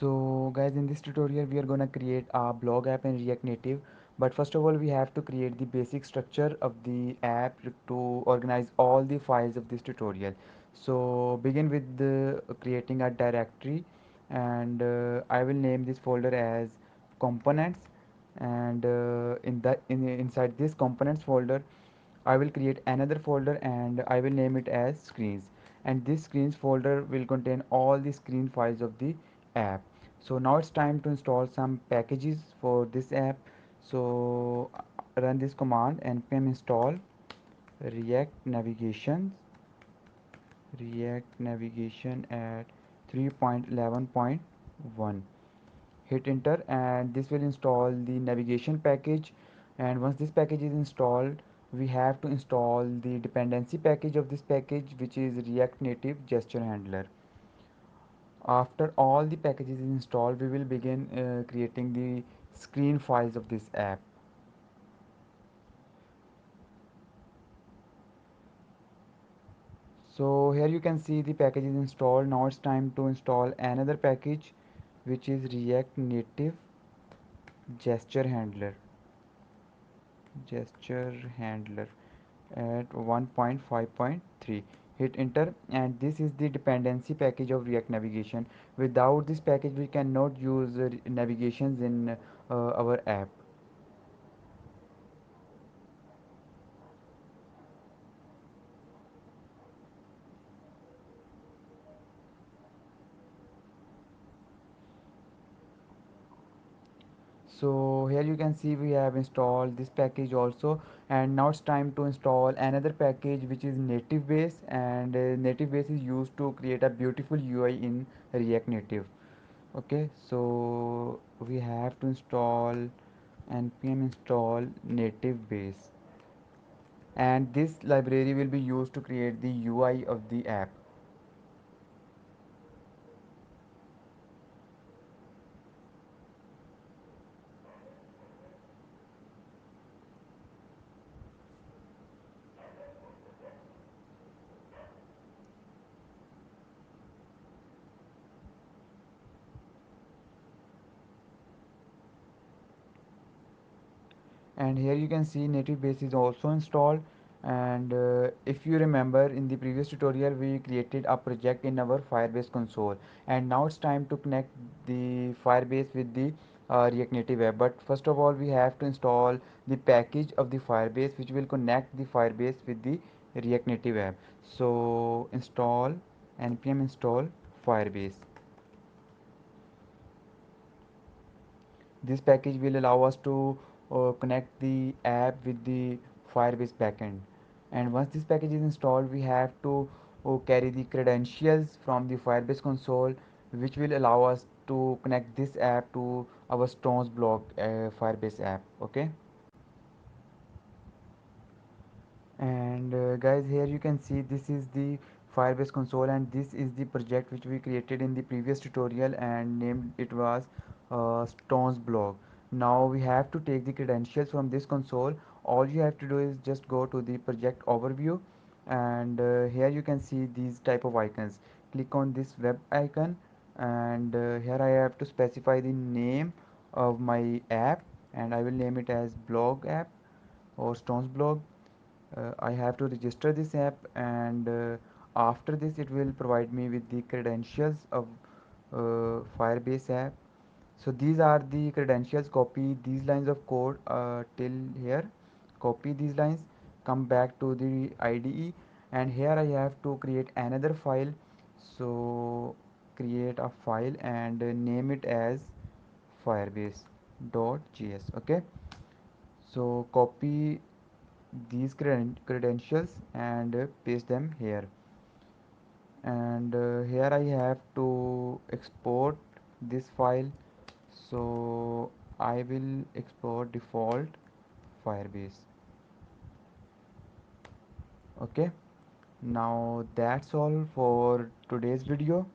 So guys, in this tutorial we are gonna create a blog app in React Native. But first of all, we have to create the basic structure of the app to organize all the files of this tutorial. So begin with creating a directory, and I will name this folder as components. And inside this components folder, I will create another folder and I will name it as screens, and this screens folder will contain all the screen files of the app. So now it's time to install some packages for this app. So run this command npm install react navigation at 3.11.1. Hit enter and this will install the navigation package. And once this package is installed, we have to install the dependency package of this package, which is React Native Gesture Handler. After all the packages is installed, we will begin creating the screen files of this app. So here you can see the package is installed. Now it's time to install another package, which is React Native Gesture Handler. Gesture Handler at 1.5.3. Hit enter and this is the dependency package of React Navigation. Without this package we cannot use navigations in our app. So here you can see we have installed this package also, and now it's time to install another package, which is native base. And native base is used to create a beautiful UI in React Native. Okay, so we have to install npm install native base, and this library will be used to create the UI of the app. And here you can see native base is also installed. And if you remember, in the previous tutorial we created a project in our Firebase console, and now it's time to connect the Firebase with the React Native app. But first of all, we have to install the package of the Firebase, which will connect the Firebase with the React Native app. So install npm install Firebase. This package will allow us to connect the app with the Firebase backend. And once this package is installed, we have to carry the credentials from the Firebase console, which will allow us to connect this app to our Stones blog Firebase app. Okay. And guys, here you can see this is the Firebase console, and this is the project which we created in the previous tutorial and named it was Stones blog. Now we have to take the credentials from this console. All you have to do is just go to the project overview, and here you can see these type of icons. Click on this web icon, and here I have to specify the name of my app, and I will name it as blog app or Stones blog. I have to register this app, and after this it will provide me with the credentials of Firebase app. So these are the credentials. Copy these lines of code till here. Copy these lines, come back to the IDE, and here I have to create another file. So create a file and name it as firebase.js. Okay, so copy these credentials and paste them here. And here I have to export this file. So I will export default Firebase. Okay, now that's all for today's video.